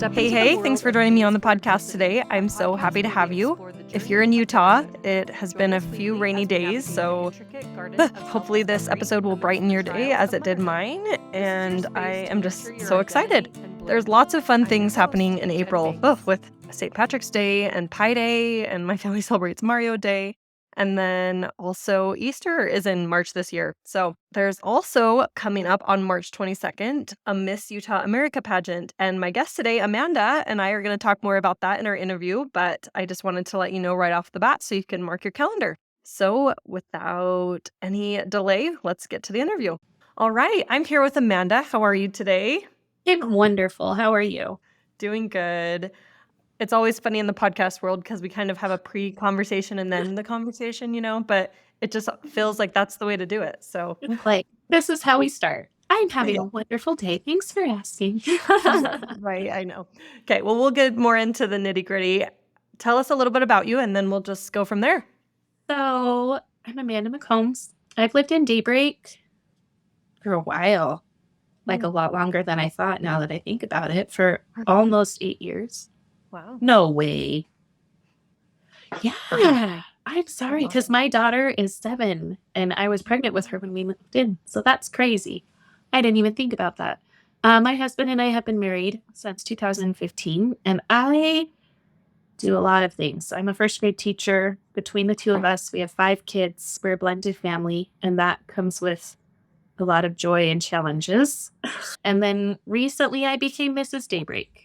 Hey, thanks for joining me on the podcast today. I'm so happy to have you. If you're in Utah, it has been a few rainy days, so hopefully this episode will brighten your day as it did mine, and I am just so excited. There's lots of fun things happening in April, with St. Patrick's Day and Pi Day, and my family celebrates Mario Day. And then also Easter is in March this year. So there's also coming up on March 22nd, a Miss Utah America pageant. And my guest today, Amanda, and I are going to talk more about that in our interview. But I just wanted to let you know right off the bat so you can mark your calendar. So without any delay, let's get to the interview. All right, I'm here with Amanda. How are you today? I'm wonderful. How are you? Doing good. It's always funny in the podcast world because we kind of have a pre-conversation and then the conversation, but it just feels like that's the way to do it. So like, this is how we start. I'm having a wonderful day. Thanks for asking. Right, I know. Okay, well, we'll get more into the nitty-gritty. Tell us a little bit about you and then we'll just go from there. So I'm Amanda McCombs. I've lived in Daybreak for a while, like a lot longer than I thought now that I think about it, for almost 8 years. Wow. No way. Yeah. I'm sorry, because my daughter is 7 and I was pregnant with her when we moved in. So that's crazy. I didn't even think about that. My husband and I have been married since 2015, and I do a lot of things. I'm a first grade teacher. Between the two of us, we have 5 kids. We're a blended family, and that comes with a lot of joy and challenges. And then recently I became Mrs. Daybreak.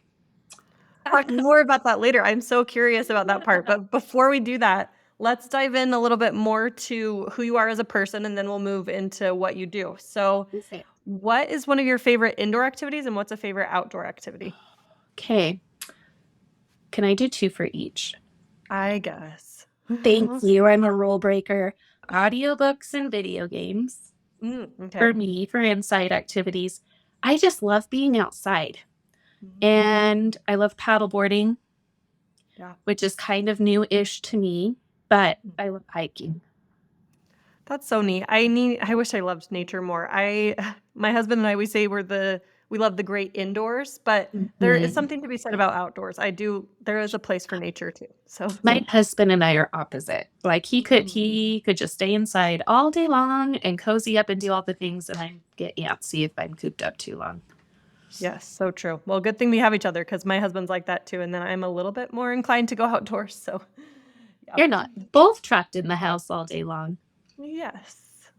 Talk more about that later. I'm so curious about that part. But before we do that, let's dive in a little bit more to who you are as a person, and then we'll move into what you do. So what is one of your favorite indoor activities and what's a favorite outdoor activity? Okay. Can I do 2 for each? I guess. Thank you. I'm a rule breaker. Audiobooks and video games. Okay. For me, for inside activities. I just love being outside. And I love paddleboarding, which is kind of new-ish to me, but I love hiking. That's so neat. I wish I loved nature more. My husband and I, we say we love the great indoors, but there is something to be said about outdoors. There is a place for nature too. So my husband and I are opposite. Like he could just stay inside all day long and cozy up and do all the things, and I get antsy if I'm cooped up too long. Yes, so true. Well, good thing we have each other because my husband's like that too, and then I'm a little bit more inclined to go outdoors. So You're not both trapped in the house all day long. Yes.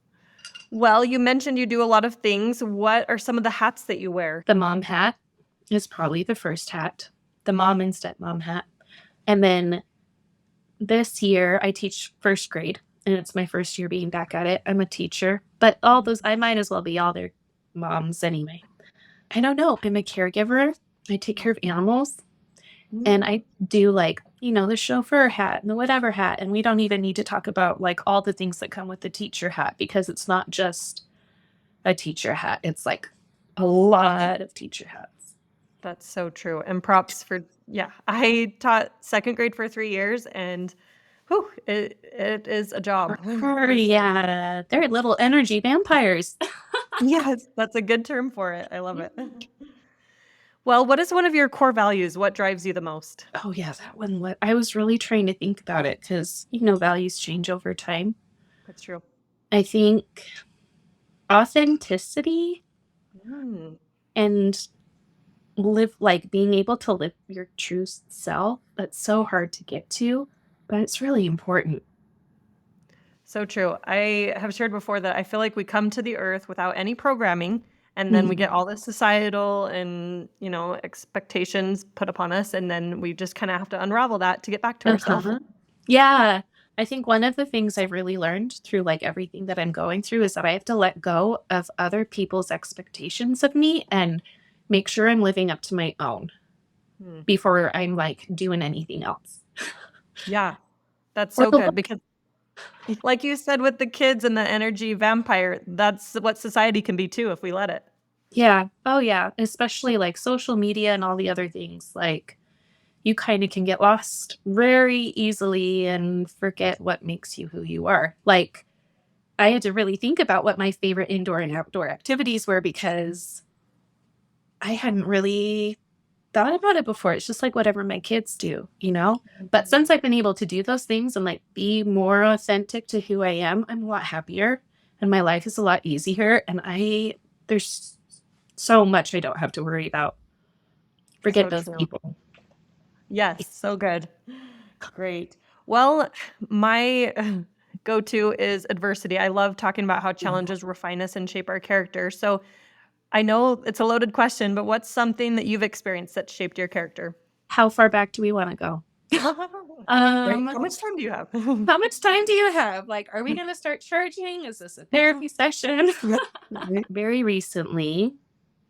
Well, you mentioned you do a lot of things. What are some of the hats that you wear? The mom hat is probably the first hat, the mom and stepmom hat. And then this year I teach first grade, and it's my first year being back at it. I'm a teacher, but all those, I might as well be all their moms anyway. I don't know. I'm a caregiver. I take care of animals. And I do the chauffeur hat and the whatever hat. And we don't even need to talk about all the things that come with the teacher hat, because it's not just a teacher hat. It's a lot of teacher hats. That's so true. And props for, I taught second grade for 3 years, and it is a job. Yeah, they're little energy vampires. Yes, that's a good term for it. I love it. Well, what is one of your core values? What drives you the most? Oh, yeah, that one. I was really trying to think about it because, values change over time. That's true. I think authenticity and being able to live your true self. That's so hard to get to, but it's really important. So true. I have shared before that I feel like we come to the earth without any programming, and then we get all the societal and, expectations put upon us, and then we just kind of have to unravel that to get back to ourselves. Yeah. I think one of the things I've really learned through everything that I'm going through is that I have to let go of other people's expectations of me and make sure I'm living up to my own before I'm doing anything else. Yeah, that's so good, because like you said with the kids and the energy vampire, that's what society can be too if we let it. Yeah. Oh, yeah. Especially social media and all the other things. You kind of can get lost very easily and forget what makes you who you are. I had to really think about what my favorite indoor and outdoor activities were, because I hadn't really thought about it before. It's just like whatever my kids do, you know? But since I've been able to do those things and like be more authentic to who I am, I'm a lot happier and my life is a lot easier. And there's so much I don't have to worry about. Forget So those true. people. Yes, so good. Great. Well, my go-to is adversity. I love talking about how challenges refine us and shape our character. So I know it's a loaded question, but what's something that you've experienced that shaped your character? How far back do we want to go? Right? How much time do you have? How much time do you have? Like, are we going to start charging? Is this a therapy session? Right. Very recently,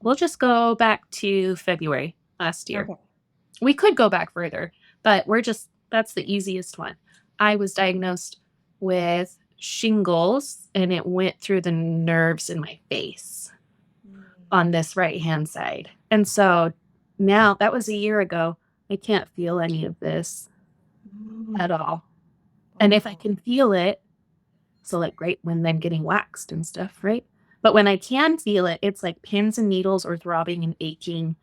we'll just go back to February last year. Okay. We could go back further, but that's the easiest one. I was diagnosed with shingles and it went through the nerves in my face on this right hand side. And so now that was a year ago. I can't feel any of this at all. And if I can feel it, so like great when I'm getting waxed and stuff, right? But when I can feel it, it's like pins and needles or throbbing and aching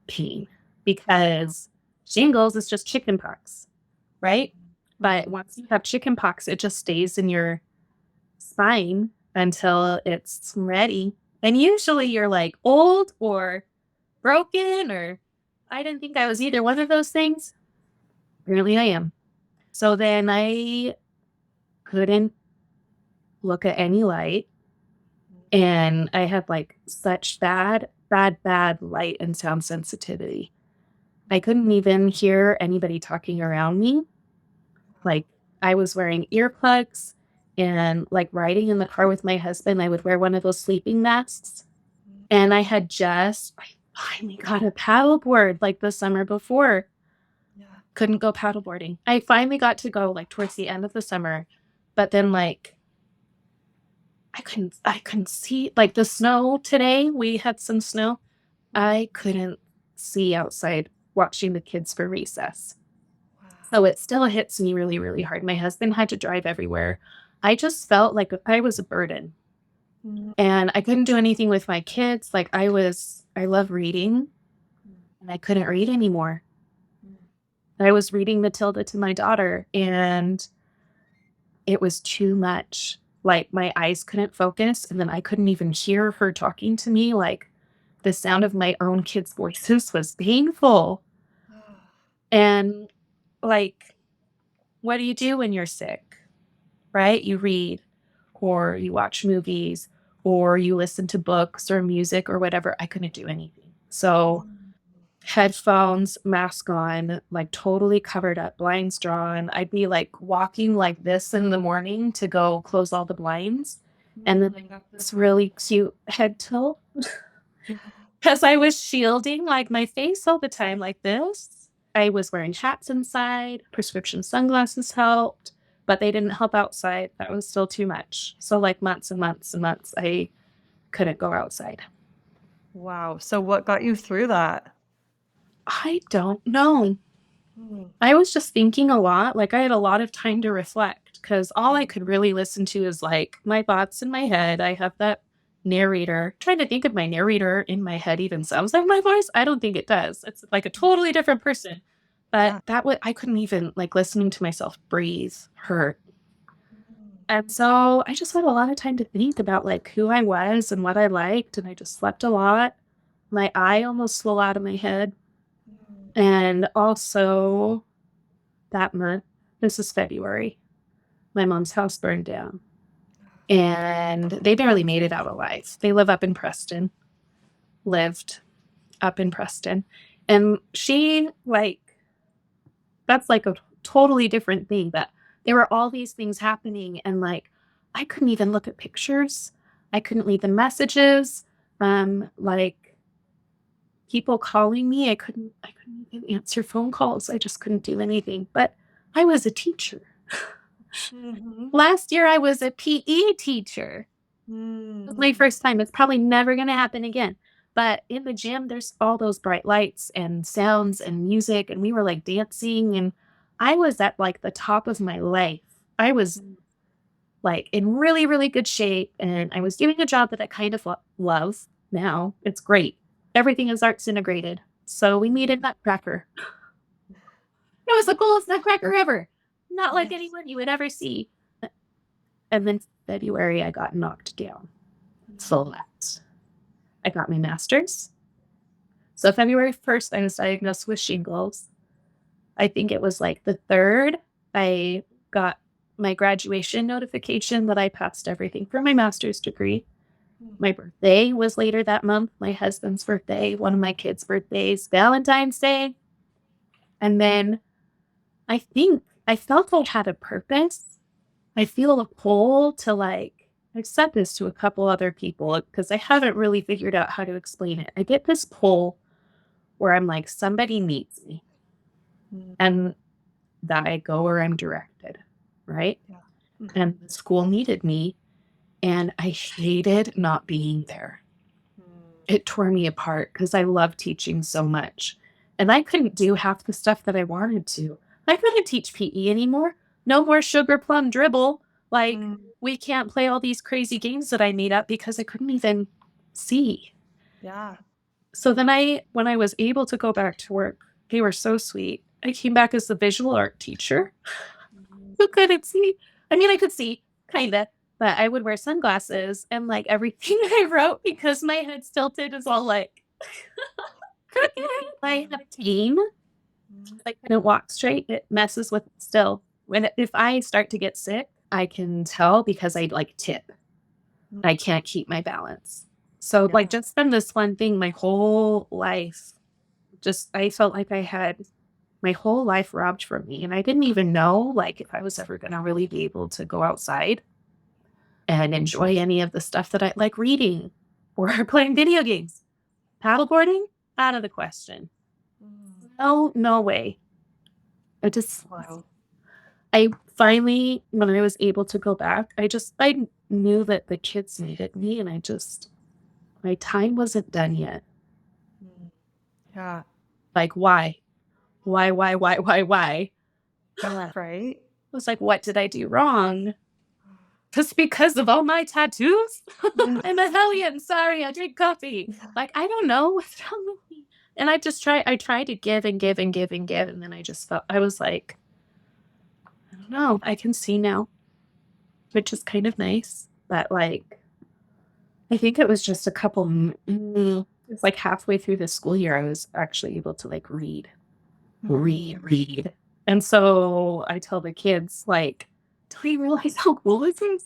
pain because shingles is just chicken pox, right? But once you have chicken pox, it just stays in your spine until it's ready. And usually you're like old or broken, or I didn't think I was either one of those things. Apparently I am. So then I couldn't look at any light. And I had like such bad light and sound sensitivity. I couldn't even hear anybody talking around me. Like I was wearing earplugs and like riding in the car with my husband, I would wear one of those sleeping masks. And I finally got a paddleboard like the summer before. Yeah. Couldn't go paddleboarding. I finally got to go like towards the end of the summer, but then like I couldn't see like the snow today. We had some snow. I couldn't see outside watching the kids for recess. So it still hits me really, really hard. My husband had to drive everywhere. I just felt like I was a burden and I couldn't do anything with my kids. Like I love reading and I couldn't read anymore. I was reading Matilda to my daughter and it was too much. Like my eyes couldn't focus and then I couldn't even hear her talking to me. Like the sound of my own kids' voices was painful. And like, what do you do when you're sick? Right? You read or you watch movies or you listen to books or music or whatever. I couldn't do anything. So headphones, mask on, like totally covered up, blinds drawn. I'd be like walking like this in the morning to go close all the blinds. And then I got this really cute head tilt because I was shielding like my face all the time like this. I was wearing hats inside, prescription sunglasses helped, but they didn't help outside. That was still too much. So like months and months and months, I couldn't go outside. Wow. So what got you through that? I don't know. I was just thinking a lot. Like I had a lot of time to reflect because all I could really listen to is like my thoughts in my head. I have that narrator. Trying to think of my narrator in my head even sounds like my voice. I don't think it does. It's like a totally different person. But I couldn't even like listening to myself breathe hurt. And so I just had a lot of time to think about like who I was and what I liked. And I just slept a lot. My eye almost flew out of my head. And also that month, this is February, my mom's house burned down. And they barely made it out alive. They lived up in Preston. And she, like, that's like a totally different thing. But there were all these things happening. And like, I couldn't even look at pictures. I couldn't read the messages. Like, people calling me, I couldn't even answer phone calls. I just couldn't do anything. But I was a teacher. Last year, I was a PE teacher. It was my first time. It's probably never going to happen again. But in the gym, there's all those bright lights and sounds and music. And we were like dancing. And I was at like the top of my life. I was like in really, really good shape. And I was doing a job that I kind of love now. It's great. Everything is arts integrated. So we made a nutcracker. It was the coolest nutcracker ever. Not like anyone you would ever see. And then February, I got knocked down. So I got my master's. So February 1st, I was diagnosed with shingles. I think it was like the 3rd, I got my graduation notification that I passed everything for my master's degree. My birthday was later that month, my husband's birthday, one of my kids' birthdays, Valentine's Day. And then I think I felt I had a purpose. I feel a pull to I've said this to a couple other people because I haven't really figured out how to explain it. I get this pull where I'm like, somebody needs me. And that I go where I'm directed, right? Yeah. And the school needed me, and I hated not being there. It tore me apart because I love teaching so much. And I couldn't do half the stuff that I wanted to. I couldn't teach PE anymore. No more sugar plum dribble. We can't play all these crazy games that I made up because I couldn't even see. Yeah. So then when I was able to go back to work, they were so sweet. I came back as the visual art teacher who couldn't see. I mean, I could see, kind of, but I would wear sunglasses and everything I wrote because my head's tilted is all crooked. I have pain. I couldn't walk straight. It messes with still. If I start to get sick, I can tell because I tip. I can't keep my balance. So just from this one thing, my whole life, I felt like I had my whole life robbed from me. And I didn't even know if I was ever going to really be able to go outside and enjoy any of the stuff that I like reading or playing video games. Paddleboarding? Out of the question. No way. I finally, when I was able to go back, I knew that the kids needed me, and my time wasn't done yet. Yeah. Why? Why? Right. It was what did I do wrong? Just because of all my tattoos? I'm a hellion. Sorry, I drink coffee. I don't know what's wrong with me. And I tried to give and give and give and give. And then I just felt, I was like, I don't know. I can see now, which is kind of nice. But I think it was just a couple, it's halfway through the school year, I was actually able to read. And so I tell the kids, do you realize how cool this is?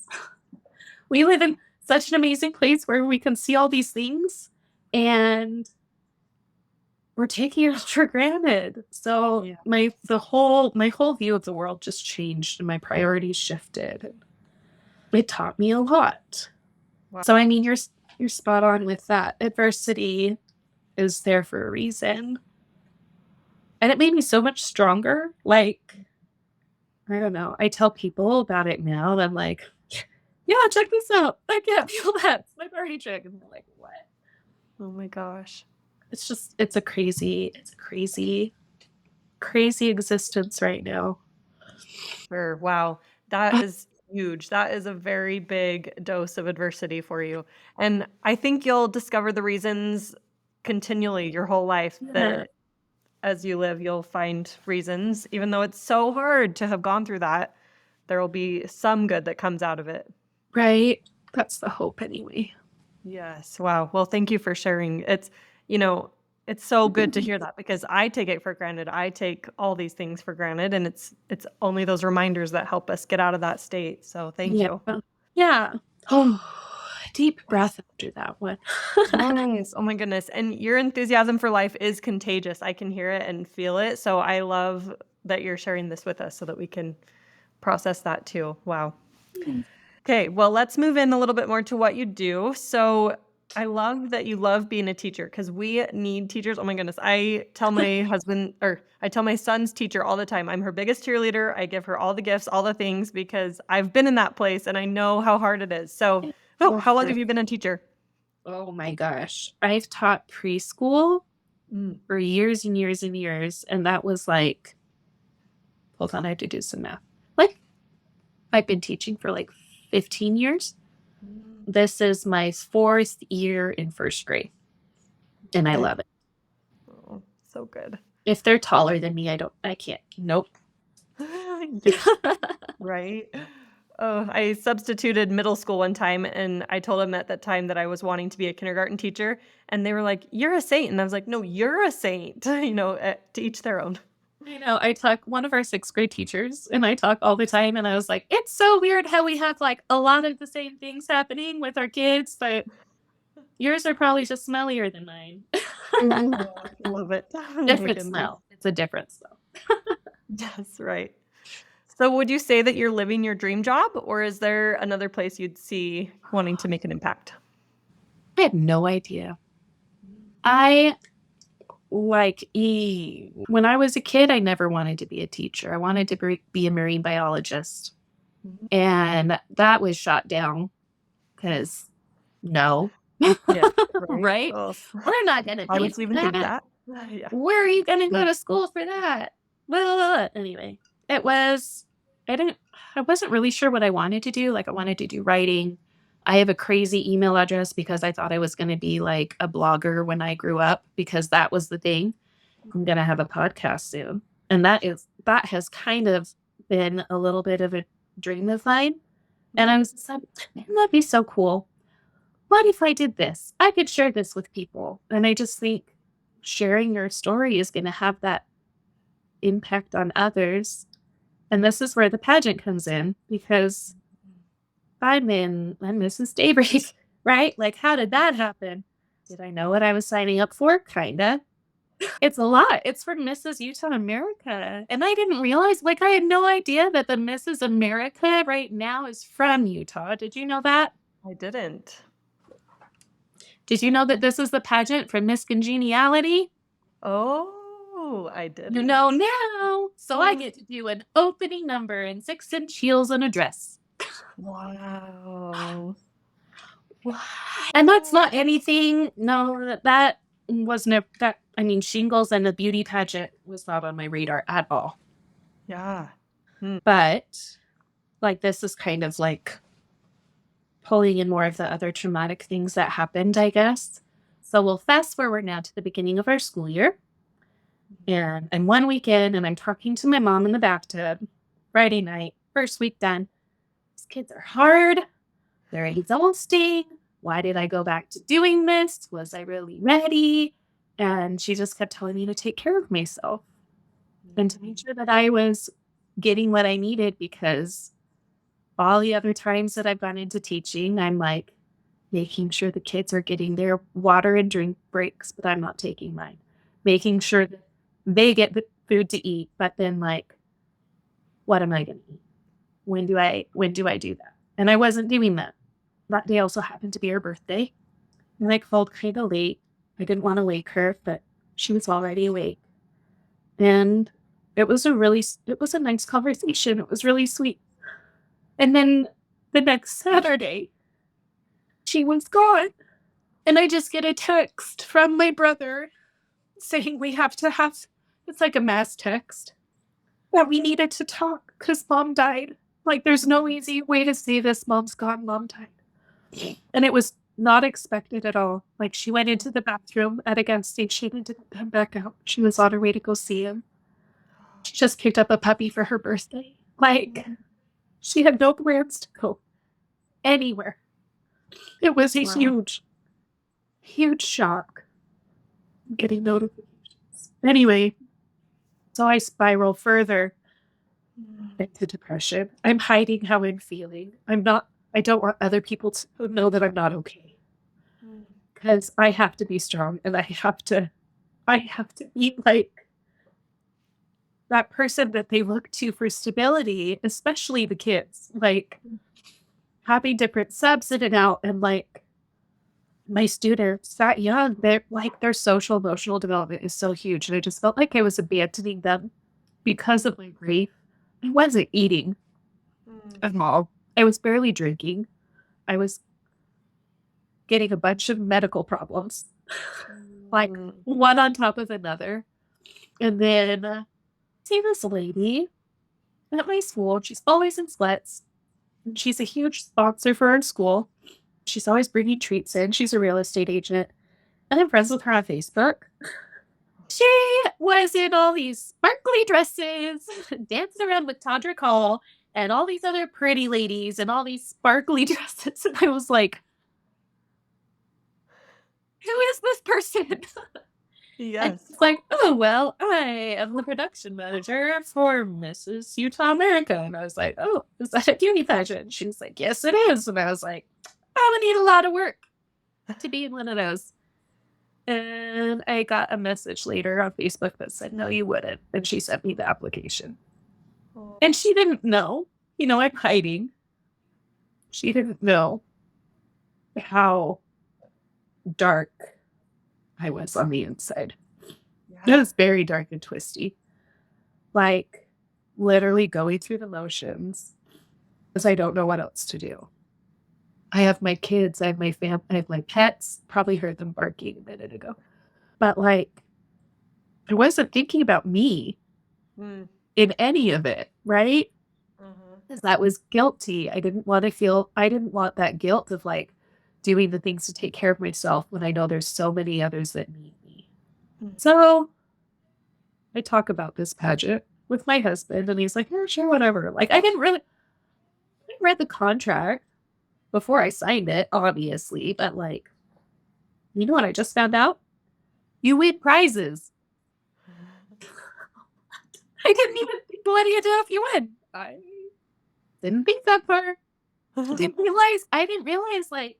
We live in such an amazing place where we can see all these things, and we're taking it for granted. So my whole view of the world just changed, and my priorities shifted. It taught me a lot. Wow. So I mean, you're spot on with that. Adversity is there for a reason. And it made me so much stronger. I don't know. I tell people about it now, and I'm like, yeah, check this out. I can't feel that. It's my party trick. And they're like, what? Oh my gosh. It's a crazy existence right now. Sure. Wow. That is huge. That is a very big dose of adversity for you. And I think you'll discover the reasons continually your whole life that as you live, you'll find reasons, even though it's so hard to have gone through that, there will be some good that comes out of it. Right. That's the hope anyway. Yes. Wow. Well, thank you for sharing. It's so good to hear that because I take it for granted. I take all these things for granted, and it's only those reminders that help us get out of that state. So thank you. Yeah. Oh, deep breath after that one. Nice. Oh my goodness. And your enthusiasm for life is contagious. I can hear it and feel it. So I love that you're sharing this with us so that we can process that too. Wow. Okay. Well, let's move in a little bit more to what you do. So I love that you love being a teacher because we need teachers. Oh my goodness. I tell my I tell my son's teacher all the time, I'm her biggest cheerleader. I give her all the gifts, all the things because I've been in that place and I know how hard it is. So how long have you been a teacher? Oh my gosh. I've taught preschool for years and years and years. And that was hold on, I have to do some math. I've been teaching for 15 years. This is my 4th year in 1st grade. And I love it. So good. If they're taller than me, I can't. Nope. Right. Oh, I substituted middle school one time, and I told them at that time that I was wanting to be a kindergarten teacher, and they were like, "You're a saint," and I was like, "No, you're a saint." To each their own. I know. I talk one of our 6th grade teachers, and I talk all the time, and I was like, it's so weird how we have like a lot of the same things happening with our kids, but yours are probably just smellier than mine. Oh, I love it. Oh my Different goodness. smell. It's a difference though. Yes, right. So would you say that you're living your dream job, or is there another place you'd see wanting to make an impact? I had no idea. I when I was a kid, I never wanted to be a teacher. I wanted to be a marine biologist. Mhm. And that was shot down because no. Yeah, right. Right? Oh, We're not going to why pay would you for even think that. that? Yeah. Where are you going to go to school for that? Blah. Anyway, I wasn't really sure what I wanted to do. Like, I wanted to do writing. I have a crazy email address because I thought I was going to be like a blogger when I grew up because that was the thing. I'm going to have a podcast soon. And that has kind of been a little bit of a dream of mine. And I was just like, man, that'd be so cool. What if I did this? I could share this with people. And I just think sharing your story is going to have that impact on others. And this is where the pageant comes in because I'm Mrs. Daybreak, right? Like, how did that happen? Did I know what I was signing up for? Kinda. It's a lot. It's for Mrs. Utah America. And I didn't realize, like, I had no idea that the Mrs. America right now is from Utah. Did you know that? I didn't. Did you know that this is the pageant for Miss Congeniality? Oh, I You didn't. know now. So I get to do an opening number in 6-inch heels and a dress. Wow. And that's not anything. No, that wasn't that. I mean, Shingles and the beauty pageant was not on my radar at all. Yeah. But like, this is kind of like pulling in more of the other traumatic things that happened, I guess. So we'll fast forward now to the beginning of our school year. And I'm one weekend and I'm talking to my mom in the bathtub. Friday night, first week done. These kids are hard. They're exhausting. Why did I go back to doing this? Was I really ready? And she just kept telling me to take care of myself and to make sure that I was getting what I needed, because all the other times that I've gone into teaching, I'm like making sure the kids are getting their water and drink breaks, but I'm not taking mine. Making sure that they get the food to eat, but then like, what am I going to eat? When do I do that? And I wasn't doing that. That day also happened to be her birthday. And I called kind of late. I didn't want to wake her, but she was already awake. And it was a nice conversation. It was really sweet. And then the next Saturday, she was gone. And I just get a text from my brother saying it's like a mass text, that we needed to talk because mom died. Like, there's no easy way to say this. Mom's gone. Mom died. And it was not expected at all. Like, she went into the bathroom at a gas station and didn't come back out. She was on her way to go see him. She just picked up a puppy for her birthday. Like, she had no plans to go anywhere. It was a huge shock getting notifications. Anyway, so I spiral further into depression. I'm hiding how I'm feeling. I don't want other people to know that I'm not okay. Because I have to be strong, and I have to be like that person that they look to for stability, especially the kids. Like, having different subs in and out, and like my students that young, their social emotional development is so huge. And I just felt like I was abandoning them because of my grief. I wasn't eating at all. I was barely drinking. I was getting a bunch of medical problems, like one on top of another. And then see this lady at my school. She's always in sweats. And she's a huge sponsor for our school. She's always bringing treats in. She's a real estate agent. And I'm friends with her on Facebook. she was in all these sparkly dresses, dancing around with Todrick Hall and all these other pretty ladies and all these sparkly dresses. And I was like, who is this person? And Yes. it's like, oh, well, I am the production manager for Mrs. Utah America. And I was like, oh, is that a beauty pageant? She was like, yes, it is. And I was like, I'm going to need a lot of work to be in one of those. And I got a message later on Facebook that said, no, you wouldn't. And she sent me the application. And she didn't know, I'm hiding. She didn't know how dark I was on the inside. It was very dark and twisty. Like, literally going through the motions because I don't know what else to do. I have my kids, I have my family, I have my pets. Probably heard them barking a minute ago. But, like, I wasn't thinking about me in any of it, right? Because that was guilty. I didn't want that guilt of, like, doing the things to take care of myself when I know there's so many others that need me. So I talk about this pageant with my husband, and he's like, yeah, sure, whatever. Like, I read the contract before I signed it, obviously, but, like, you know what I just found out? You win prizes. I didn't even think, what do you do if you win? I didn't think that far. I didn't realize, like,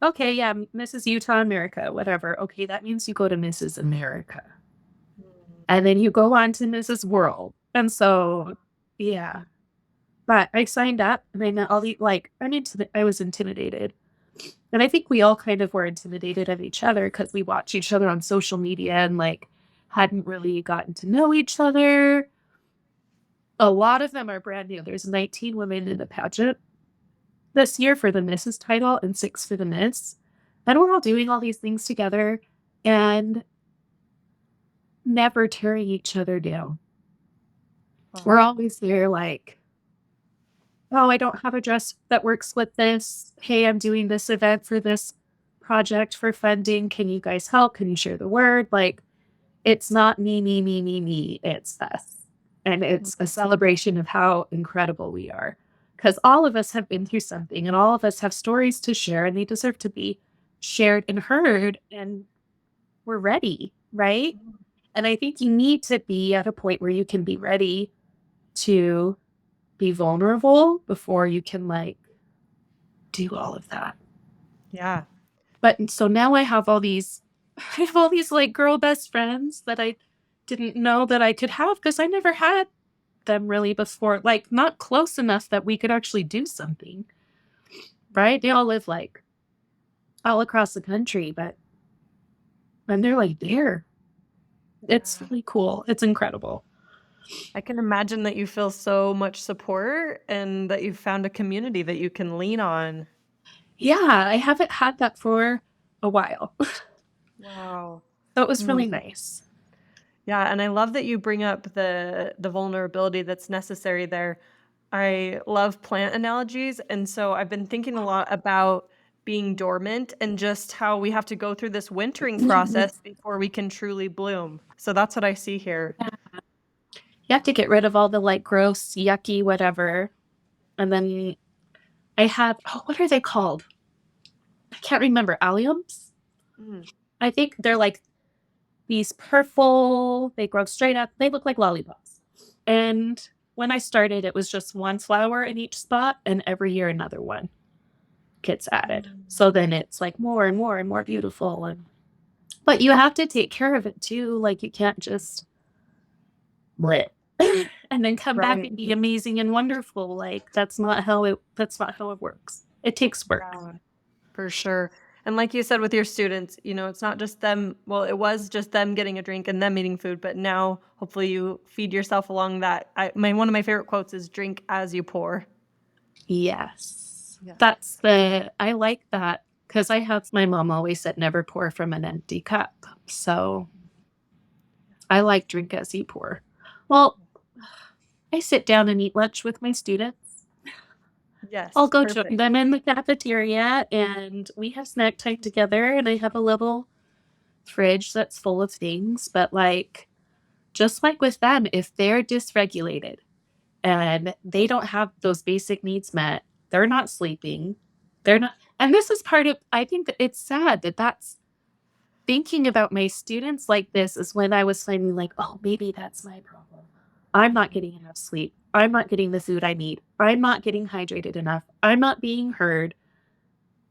okay, yeah, Mrs. Utah America, whatever. Okay, that means you go to Mrs. America. And then you go on to Mrs. World. And so, yeah. But I signed up, and I met all the, like, I was intimidated. And I think we all kind of were intimidated of each other because we watch each other on social media and, like, hadn't really gotten to know each other. A lot of them are brand new. There's 19 women in the pageant this year for the Mrs. title and 6 for the Miss. And we're all doing all these things together and never tearing each other down. We're always there like, oh, I don't have a dress that works with this. Hey, I'm doing this event for this project for funding. Can you guys help? Can you share the word? Like, it's not me. It's us. And it's a celebration of how incredible we are. Because all of us have been through something and all of us have stories to share and they deserve to be shared and heard. And we're ready, right? And I think you need to be at a point where you can be ready to be vulnerable before you can, like, do all of that. Yeah. But so now I have all these like girl best friends that I didn't know that I could have because I never had them really before, like, not close enough that we could actually do something, right? They all live like all across the country, and they're like there. It's really cool. It's incredible. I can imagine that you feel so much support and that you've found a community that you can lean on. Yeah, I haven't had that for a while. Wow. So it was really nice. Yeah, and I love that you bring up the vulnerability that's necessary there. I love plant analogies, and so I've been thinking a lot about being dormant and just how we have to go through this wintering process before we can truly bloom. So that's what I see here. You have to get rid of all the, like, gross, yucky, whatever. And then I have, what are they called? I can't remember. Alliums? I think they're like these purple, they grow straight up. They look like lollipops. And when I started, it was just one flower in each spot, and every year another one gets added. So then it's like more and more and more beautiful. But you have to take care of it too. Like, you can't just bleh and then come back and be amazing and wonderful. Like, that's not how it works. It takes work. Yeah, for sure. And like you said with your students, it's not just them. Well, it was just them getting a drink and them eating food, but now hopefully you feed yourself along that. One of my favorite quotes is drink as you pour. Yes. I like that because my mom always said never pour from an empty cup. So I like drink as you pour. Well, I sit down and eat lunch with my students. Yes. I'll go join them in the cafeteria and we have snack time together, and I have a little fridge that's full of things, but like, just like with them, if they're dysregulated and they don't have those basic needs met, they're not sleeping, they're not, and this is part of, I think that it's sad that that's thinking about my students like this is when I was finding like, oh, maybe that's my problem. I'm not getting enough sleep. I'm not getting the food I need. I'm not getting hydrated enough. I'm not being heard.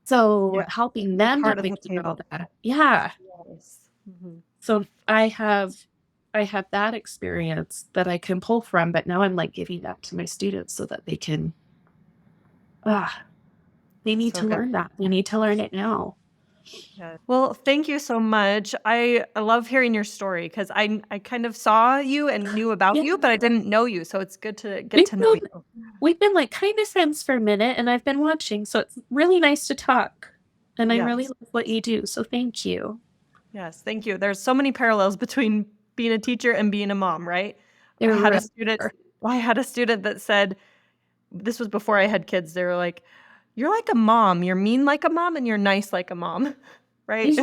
So Yeah. helping them Part to of the think table. about that. Yeah. Yes. Mhm. So I have that experience that I can pull from, but now I'm like giving that to my students so that they can they need So to good. learn that. They need to learn it now. Yeah. Well, thank you so much. I love hearing your story because I kind of saw you and knew about you, but I didn't know you. So it's good to get to know you. We've been like kind of friends for a minute and I've been watching. So it's really nice to talk. And I really Yes. love what you do. So thank you. Yes, thank you. There's so many parallels between being a teacher and being a mom, right? There I had a really student are. I had a student that said, this was before I had kids. They were like, "You're like a mom. You're mean like a mom and you're nice like a mom." Right?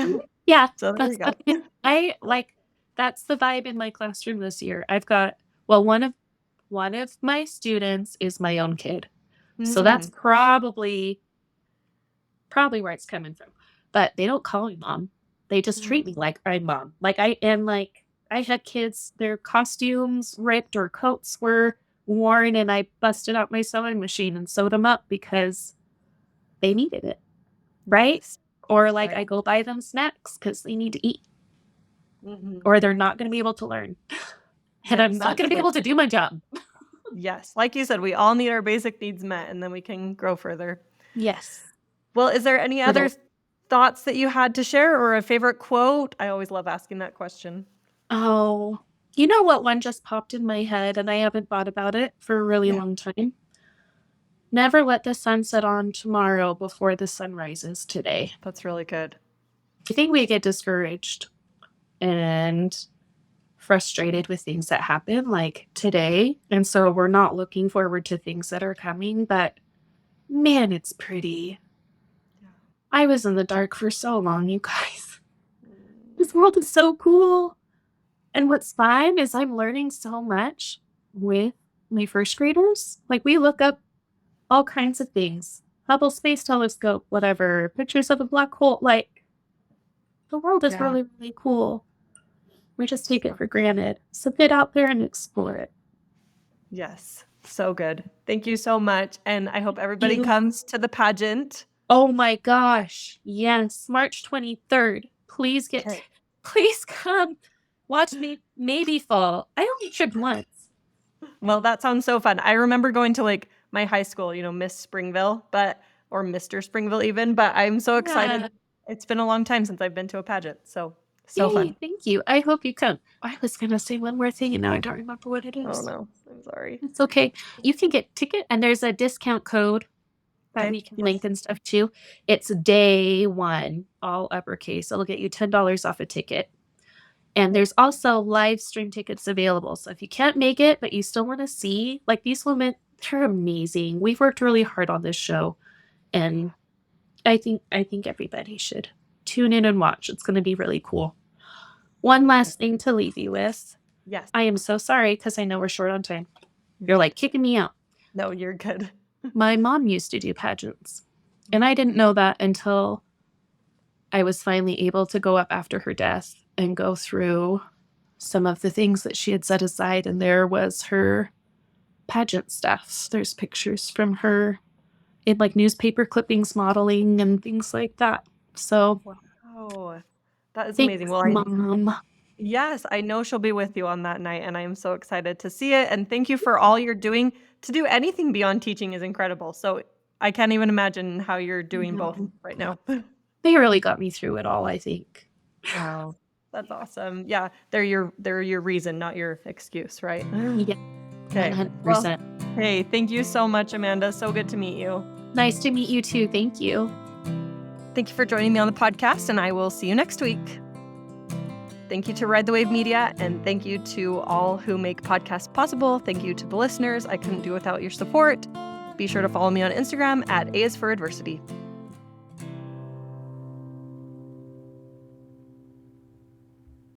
Yeah, So there you that's go. I like that's the vibe in my classroom this year. I've got one of my students is my own kid. So that's Mhm. probably where it's coming from. But they don't call me mom. They just treat me like I'm mom. Like I am like I had kids, their costumes ripped or coats were worn and I busted out my sewing machine and sewed them up because they needed it. Right? Yes. Or like Right. I go buy them snacks because they need to eat Mhm. or they're not going to be able to learn. And I'm Yes, not going to be absolutely. able to do my job. Yes. Like you said, we all need our basic needs met and then we can grow further. Yes. Well, is there any For other the- thoughts that you had to share or a favorite quote? I always love asking that question. Oh, you know what one just popped in my head and I haven't thought about it for a really Yeah. long time? Never let the sun set on tomorrow before the sun rises today. That's really good. I think we get discouraged and frustrated with things that happen like today. And so we're not looking forward to things that are coming, but man, it's pretty. Yeah. I was in the dark for so long, you guys. This world is so cool. And what's fun is I'm learning so much with my first graders. Like we look up all kinds of things. Hubble Space Telescope, whatever, pictures of a black hole. Like the world is Yeah. really, really cool. We just take it for granted. So get out there and explore it. Yes. So good. Thank you so much. And I hope everybody comes to the pageant. Oh my gosh. Yes. March 23rd. Please come. Watch me maybe fall. I only tripped once. Well, that sounds so fun. I remember going to like my high school, Miss Springville, or Mr. Springville even, but I'm so excited. Yeah. It's been a long time since I've been to a pageant. So Yay, fun. thank you. I hope you come. I was going to say one more thing and now I don't remember what it Oh is. no, I'm sorry. It's okay. You can get ticket and there's a discount code that Okay. we can link and stuff too. It's day one, all uppercase. It'll get you $10 off a ticket. And there's also live stream tickets available. So if you can't make it, but you still want to see, like these women, they're amazing. We've worked really hard on this show. And I think everybody should tune in and watch. It's going to be really cool. One last thing to leave you with. Yes. I am so sorry because I know we're short on time. You're like kicking me out. No, you're good. My mom used to do pageants. And I didn't know that until I was finally able to go up after her death and go through some of the things that she had set aside. And there was her pageant stuff. There's pictures from her in like newspaper clippings modeling and things like that. So Wow. That is thanks, amazing. Well, Mom. yes, I know she'll be with you on that night, and I am so excited to see it. And thank you for all you're doing. To do anything beyond teaching is incredible. So I can't even imagine how you're doing both right now. They really got me through it all, I think. Wow. That's awesome. Yeah, they're your reason, not your excuse, right? Yeah, Okay. 100%. Well, hey, thank you so much, Amanda. So good to meet you. Nice to meet you too. Thank you. Thank you for joining me on the podcast, and I will see you next week. Thank you to Ride the Wave Media, and thank you to all who make podcasts possible. Thank you to the listeners. I couldn't do without your support. Be sure to follow me on Instagram at A is for Adversity.